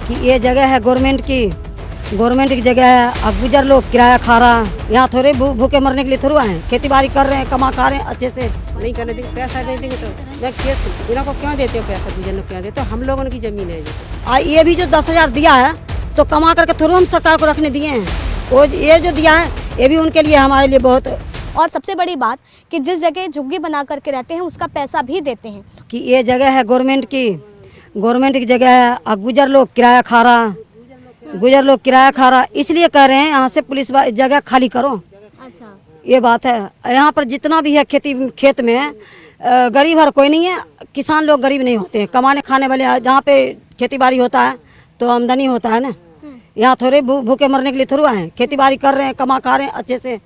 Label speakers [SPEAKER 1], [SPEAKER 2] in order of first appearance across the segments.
[SPEAKER 1] कि ये जगह है गवर्नमेंट की जगह है। अब गुजर लोग किराया खा रहा है, यहाँ थोड़े भूखे मरने के लिए थोड़ा आए, खेती बाड़ी कर रहे हैं, कमा खा रहे हैं अच्छे से।
[SPEAKER 2] नहीं करने देंगे, पैसा नहीं देंगे तो मैं खेत इन्हों को क्यों देते हो पैसा, गुजरने क्यों देते हो? हम लोगों की जमीन है
[SPEAKER 1] ये भी जो 10,000 दिया है तो कमा करके थोड़ा हम सरकार को रखने दिए हैं, वो ये जो दिया है ये भी उनके लिए हमारे लिए बहुत।
[SPEAKER 3] और सबसे बड़ी बात कि जिस जगह झुग्गी बना करके रहते हैं उसका पैसा भी देते हैं
[SPEAKER 1] कि ये जगह है गवर्नमेंट की जगह है। अब गुजर लोग किराया खा रहा, इसलिए कह रहे हैं यहाँ से पुलिस जगह खाली करो।
[SPEAKER 3] अच्छा,
[SPEAKER 1] ये बात है। यहाँ पर जितना भी है खेत में गरीब हर कोई नहीं है, किसान लोग गरीब नहीं होते हैं, कमाने खाने वाले। जहाँ पे खेती बाड़ी होता है तो आमदनी होता है ना, यहाँ थोड़े भूखे मरने के लिए थोड़ा आए, खेती बाड़ी कर रहे हैं, कमा खा रहे हैं अच्छे से।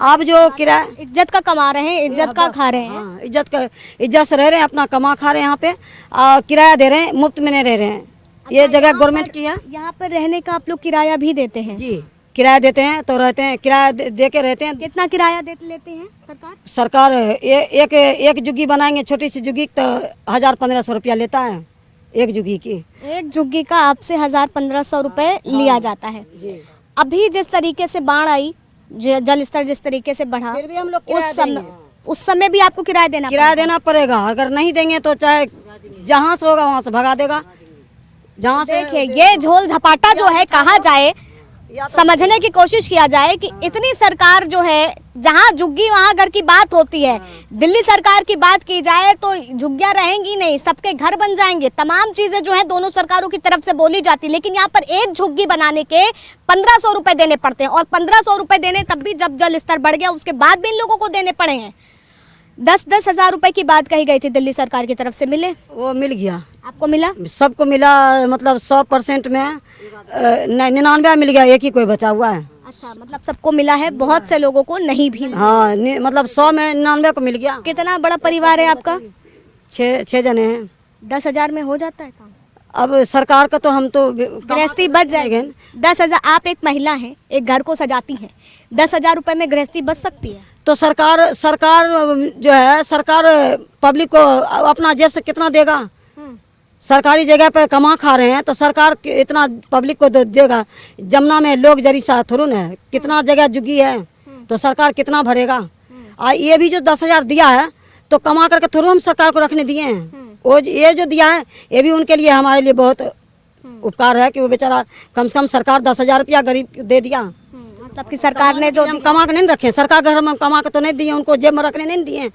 [SPEAKER 1] आप जो किराया
[SPEAKER 3] इज्जत का कमा रहे हैं, इज्जत का खा रहे हैं।
[SPEAKER 1] हाँ, इज्जत से रह रहे हैं, अपना कमा खा रहे हैं। यहाँ पे किराया दे रहे हैं, मुफ्त में नहीं रह रहे हैं। ये जगह गवर्नमेंट की है।
[SPEAKER 3] यहाँ पर रहने का आप लोग किराया भी देते हैं?
[SPEAKER 1] जी, किराया देते हैं तो रहते हैं, किराया दे के रहते हैं।
[SPEAKER 3] कितना किराया लेते हैं
[SPEAKER 1] सरकार एक जुग्गी बनाएंगे, छोटी सी जुग्गी तो 1,000-1,500 रुपया लेता है एक जुग्गी की।
[SPEAKER 3] एक झुग्गी का आपसे 1,000-1,500 रुपए लिया जाता है।
[SPEAKER 1] जी।
[SPEAKER 3] अभी जिस तरीके से बाढ़ आई, जल स्तर जिस तरीके से बढ़ा,
[SPEAKER 1] फिर भी हम लोग
[SPEAKER 3] उस समय भी आपको किराया देना
[SPEAKER 1] पड़ेगा। अगर नहीं देंगे तो चाहे जहाँ से होगा वहाँ से भगा देगा। जहाँ से
[SPEAKER 3] देखिए, ये झोल झपाटा जो है कहा जाए, समझने की कोशिश किया जाए कि इतनी सरकार जो है, जहाँ झुग्गी वहाँ घर की बात होती है। दिल्ली सरकार की बात की जाए तो झुग्गियाँ रहेंगी नहीं, सबके घर बन जाएंगे, तमाम चीजें जो है दोनों सरकारों की तरफ से बोली जाती। लेकिन यहाँ पर एक झुग्गी बनाने के 1,500 रुपए देने पड़ते हैं, और 1,500 रुपए देने तब भी जब जल स्तर बढ़ गया उसके बाद भी इन लोगों को देने पड़े हैं। 10-10 हजार रुपए की बात कही गई थी दिल्ली सरकार की तरफ से, मिले?
[SPEAKER 1] वो मिल गया।
[SPEAKER 3] आपको मिला?
[SPEAKER 1] सबको मिला, मतलब 100% में 99 मिल गया, एक ही कोई बचा हुआ है।
[SPEAKER 3] अच्छा, मतलब सबको मिला है, बहुत से लोगों को नहीं भी मिला।
[SPEAKER 1] हाँ, मतलब 100 में 99 को मिल गया।
[SPEAKER 3] कितना बड़ा परिवार है आपका?
[SPEAKER 1] 6 जने हैं।
[SPEAKER 3] 10,000 में हो जाता है काम?
[SPEAKER 1] अब सरकार का तो हम तो
[SPEAKER 3] गृहस्थी बच जाएगी। 10,000, आप एक महिला हैं, एक घर को सजाती हैं, 10,000 रुपए में गृहस्थी बच सकती है?
[SPEAKER 1] तो सरकार जो है, सरकार पब्लिक को अपना जेब से कितना देगा? सरकारी जगह पर कमा खा रहे हैं तो सरकार इतना पब्लिक को देगा? जमुना में लोग जरी सा थोड़ा ना है, कितना जगह जुगी है तो सरकार कितना भरेगा? ये भी जो 10,000 दिया है तो कमा करके थोड़ा हम सरकार को रखने दिए हैं। वो ये जो दिया है ये भी उनके लिए हमारे लिए बहुत उपकार है कि वो बेचारा कम से कम सरकार 10,000 रुपया गरीब दे दिया।
[SPEAKER 3] मतलब कि सरकार ने जो
[SPEAKER 1] हम कमा के नहीं रखे, सरकार घर में कमा के तो नहीं दिए, उनको जेब में रखने नहीं दिए।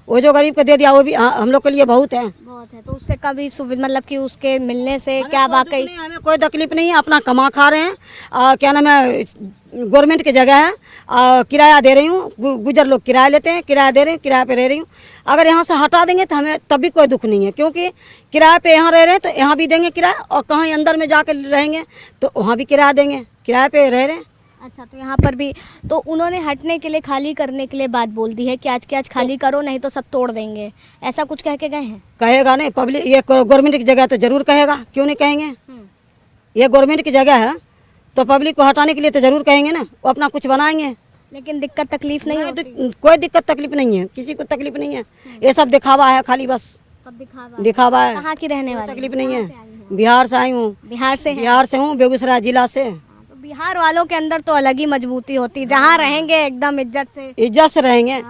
[SPEAKER 1] वो जो गरीब को दे दिया वो भी हम लोग के लिए बहुत है।
[SPEAKER 3] तो उससे कभी सुविधा, मतलब कि उसके मिलने से क्या वाकई
[SPEAKER 1] हमें कोई तकलीफ नहीं है, अपना कमा खा रहे हैं। क्या नाम है, गवर्नमेंट की जगह है, किराया दे रही हूँ, गुजर लोग किराया लेते हैं, किराया दे रही हूँ, किराया पे रह रही हूँ। अगर यहाँ से हटा देंगे तो हमें तब भी कोई दुख नहीं है, क्योंकि किराए पे यहाँ रह रहे हैं तो यहाँ भी देंगे किराया, और कहीं अंदर में जाकर रहेंगे तो वहाँ भी किराया देंगे, किराए पे रह रहे हैं।
[SPEAKER 3] अच्छा, तो यहाँ पर भी तो उन्होंने हटने के लिए, खाली करने के लिए बात बोल दी है कि आज के आज खाली करो नहीं तो सब तोड़ देंगे, ऐसा कुछ कह के गए हैं?
[SPEAKER 1] कहेगा नहीं, पब्लिक ये गवर्नमेंट की जगह है तो जरूर कहेगा, क्यों नहीं कहेंगे? ये गवर्नमेंट की जगह है तो पब्लिक को हटाने के लिए तो जरूर कहेंगे ना, वो अपना कुछ बनाएंगे।
[SPEAKER 3] लेकिन दिक्कत तकलीफ नहीं होती?
[SPEAKER 1] कोई दिक्कत तकलीफ नहीं है, किसी को तकलीफ नहीं है। ये सब दिखावा है खाली, बस दिखावा है।
[SPEAKER 3] कहाँ की रहने वाली?
[SPEAKER 1] तकलीफ नहीं है, बिहार से आई हूँ।
[SPEAKER 3] बिहार से
[SPEAKER 1] हूँ, बेगूसराय जिला से।
[SPEAKER 3] बिहार वालों के अंदर तो अलग ही मजबूती होती, जहाँ रहेंगे एकदम इज्जत से
[SPEAKER 1] रहेंगे।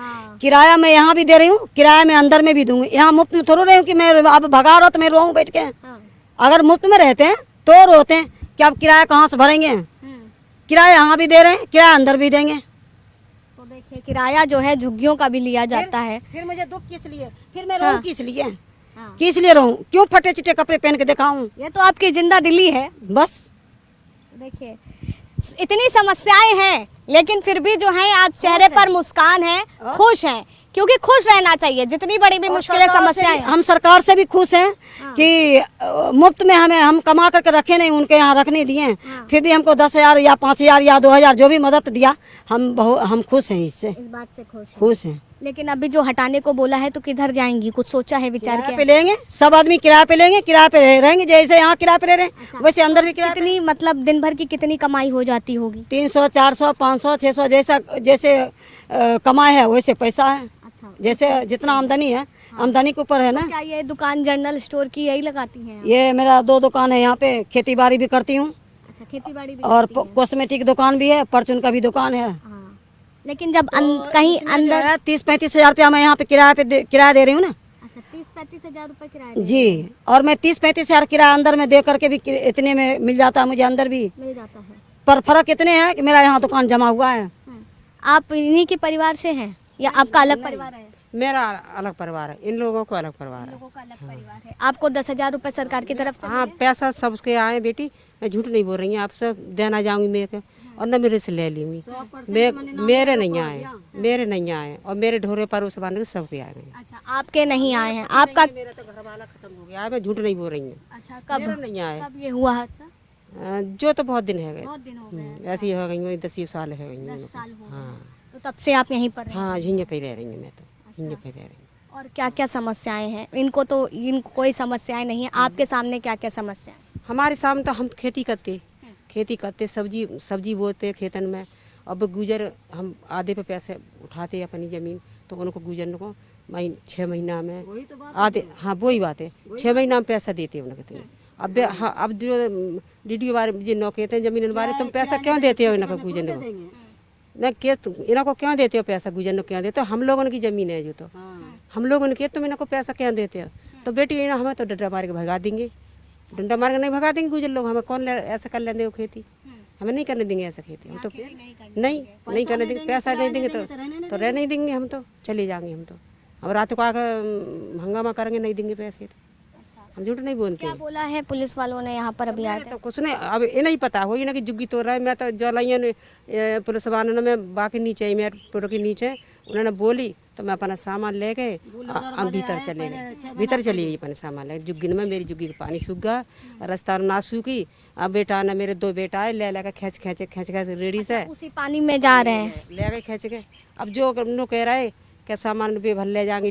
[SPEAKER 1] किराया मैं यहाँ भी दे रही हूँ, किराया मैं अंदर में भी दूंगी। यहाँ मुफ्त में थोड़ा रही हूँ कि मैं अब भगा रहा तो मैं रोऊं बैठ के। अगर मुफ्त में रहते हैं तो रोते हैं कि अब किराया कहाँ से भरेंगे। किराया यहाँ भी दे रहे हैं, किराया अंदर भी देंगे।
[SPEAKER 3] तो देखिए, किराया जो है झुग्गियों का भी लिया जाता है।
[SPEAKER 1] फिर मुझे दुख किस लिए, फिर मैं रोऊं किस लिए रोऊं? क्यों फटे चिटे कपड़े पहन के दिखाऊं?
[SPEAKER 3] ये तो आपकी जिंदा दिली है
[SPEAKER 1] बस।
[SPEAKER 3] देखिए, इतनी समस्याएं हैं लेकिन फिर भी जो है आज चेहरे पर मुस्कान है, खुश हैं, क्योंकि खुश रहना चाहिए। जितनी बड़ी भी मुश्किलें, समस्याएं,
[SPEAKER 1] हम सरकार से भी खुश हैं कि मुफ्त में हम कमा करके रखे नहीं, उनके यहाँ रखने दिए। फिर भी हमको 10,000 या 5,000 या 2,000 जो भी मदद दिया, हम खुश हैं, इससे
[SPEAKER 3] इस बात से
[SPEAKER 1] खुश हैं।
[SPEAKER 3] लेकिन अभी जो हटाने को बोला है तो किधर जाएंगी, कुछ सोचा है, विचार किया?
[SPEAKER 1] पे लेंगे, सब आदमी किराए पे लेंगे, किराए पे रहेंगे। जैसे यहाँ किराए पे रह रहे हैं वैसे अंदर भी किराए।
[SPEAKER 3] कितनी, मतलब दिन भर की कितनी कमाई हो जाती होगी?
[SPEAKER 1] 300, 400, 500, 600 जैसे कमाई है वैसे पैसा है। जैसे जितना आमदनी है आमदनी के ऊपर है ना।
[SPEAKER 3] क्या ये दुकान जनरल स्टोर की यही लगाती हैं?
[SPEAKER 1] ये मेरा 2 दुकान है यहाँ पे, खेती बाड़ी भी करती हूँ
[SPEAKER 3] अच्छा, खेती बाड़ी भी
[SPEAKER 1] और
[SPEAKER 3] करती हैं।
[SPEAKER 1] कॉस्मेटिक दुकान भी है, परचून का भी दुकान है।
[SPEAKER 3] हाँ। लेकिन जब कहीं अंदर
[SPEAKER 1] 30-35 हजार रुपया मैं यहाँ पे किराया दे रही हूँ ना।
[SPEAKER 3] अच्छा, 30-35 हजार रुपए किराया
[SPEAKER 1] जी, और मैं 30-35 हजार किराया अंदर में दे करके भी इतने में मिल जाता है मुझे अंदर भी।
[SPEAKER 3] मिल जाता है।
[SPEAKER 1] पर फर्क इतने है कि मेरा यहाँ दुकान जमा हुआ है।
[SPEAKER 3] आप इन्हीं के परिवार से हैं या आपका अलग परिवार है?
[SPEAKER 2] मेरा अलग परिवार है, इन लोगों को अलग परिवार है।
[SPEAKER 3] लोगों का अलग परिवार है। आपको 10,000 रुपए सरकार की तरफ से
[SPEAKER 2] हाँ, पैसा सबके आए बेटी, मैं झूठ नहीं बोल रही हूँ आपसे, देना जाऊंगी मेरे को और न मेरे से ले लूंगी। मेरे नहीं आए, मेरे नहीं आए और मेरे ढोरे पर उस बांध के सबके आए हैं।
[SPEAKER 3] अच्छा, आपके नहीं आए हैं। आपका
[SPEAKER 2] मेरा तो घर वाला खत्म हो गया है, मैं झूठ नहीं बोल रही हूँ।
[SPEAKER 3] अच्छा, कब
[SPEAKER 2] मेरा नहीं आए,
[SPEAKER 3] कब ये हुआ हादसा?
[SPEAKER 2] जो तो बहुत दिन है गए,
[SPEAKER 3] बहुत दिन हो गए।
[SPEAKER 2] ऐसी हो गई 10 साल है गई।
[SPEAKER 3] 10 साल हो गए।
[SPEAKER 2] हाँ
[SPEAKER 3] तो तब से आप यहीं पर हैं?
[SPEAKER 2] हाँ, झींगे पे रह रही हूँ मैं तो, झींगे पे रह रही हूँ।
[SPEAKER 3] और क्या क्या समस्याएं हैं? इनको कोई समस्याएं नहीं है। आपके सामने क्या क्या समस्याएं?
[SPEAKER 2] हमारे सामने तो हम खेती करते सब्जी बोते खेतन में। अब गुजर हम आधे पे पैसे उठाते अपनी ज़मीन, तो उनको गुजरने को 6 महीना में आधे, हाँ वही बात है, 6 महीना में पैसा देते उनको। अब हाँ, अब जो DDO बारे जो नौकेते हैं ज़मीन बारे, तुम पैसा क्यों देते हो इनको गुजरने को? मैं के इनको क्यों देते हो पैसा गुजरने क्यों देते हो? हम लोगों की ज़मीन है जो, तो हम लोगों के, तुम इनको पैसा क्यों देते हो? तो बेटी हमें तो डंडा मार के भगा देंगे, डंडा मार के नहीं भगा देंगे गुजर लोग। हमें कौन ऐसा कर लेंगे वो खेती? हमें नहीं करने देंगे ऐसा खेती, हम तो नहीं करने देंगे। पैसा नहीं देंगे तो रह नहीं देंगे, हम तो चले जाएंगे। हम तो अब रात को आकर हंगामा करेंगे, नहीं देंगे पैसे तो हम झूठ नहीं बोलते।
[SPEAKER 3] क्या बोला है पुलिस वालों ने यहाँ पर अभी आए थे?
[SPEAKER 2] तो कुछ नहीं, अब ये नहीं पता हो ना कि जुग्गी तो रहा है। मैं तो जो लाइए पुलिस वालों ने, मैं बाकी नीचे मेरे पुर के नीचे उन्होंने बोली तो मैं अपना सामान ले गए, भीतर चले गए, भीतर चली गई अपने सामान ले। जुग्गी में मेरी जुग्गी का पानी सूख गया, रास्ता ना सूखी। अब बेटा ने, मेरे 2 बेटा है, ले लेकर खींच रेडी से
[SPEAKER 3] उसी पानी में जा रहे हैं?
[SPEAKER 2] ले गए खींच के। अब जो कह रहा है क्या सामान भी भर ले जाएंगे,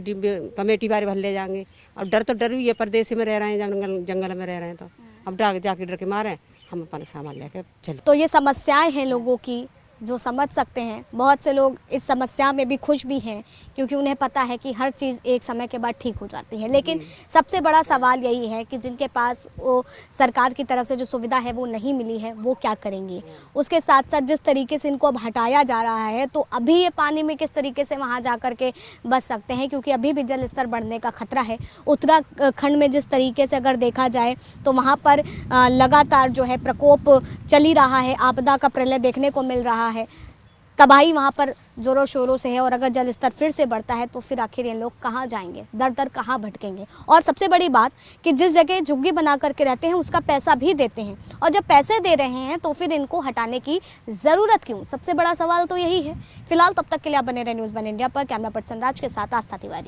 [SPEAKER 2] कमेटी वाले भर ले जाएंगे। अब डर तो डर भी है, परदेश में रह रहे हैं, जंगल में रह रहे हैं, तो अब जाके डर के मारे हम अपना सामान लेकर चले।
[SPEAKER 3] तो ये समस्याएं हैं लोगों की, जो समझ सकते हैं। बहुत से लोग इस समस्या में भी खुश भी हैं, क्योंकि उन्हें पता है कि हर चीज़ एक समय के बाद ठीक हो जाती है। लेकिन सबसे बड़ा सवाल यही है कि जिनके पास वो सरकार की तरफ से जो सुविधा है वो नहीं मिली है, वो क्या करेंगे। उसके साथ साथ जिस तरीके से इनको अब हटाया जा रहा है, तो अभी ये पानी में किस तरीके से वहाँ जा कर के बच सकते हैं, क्योंकि अभी भी जल स्तर बढ़ने का खतरा है। उत्तराखंड में जिस तरीके से अगर देखा जाए तो वहाँ पर लगातार जो है प्रकोप चल ही रहा है, आपदा का प्रलय देखने को मिल रहा है, तबाही वहाँ पर जोरों शोरों से है। और अगर जल स्तर फिर से बढ़ता है तो फिर आखिर ये लोग कहाँ जाएंगे, दर दर कहाँ भटकेंगे। और सबसे बड़ी बात कि जिस जगह झुग्गी बना करके रहते हैं उसका पैसा भी देते हैं, और जब पैसे दे रहे हैं तो फिर इनको हटाने की ज़रूरत क्यों? सबसे बड़ा सवाल तो यही है। फिलहाल तब तक के लिए आप बने रहे न्यूज़ 1 इंडिया पर। कैमरा पर्सन राज के साथ आस्था तिवारी।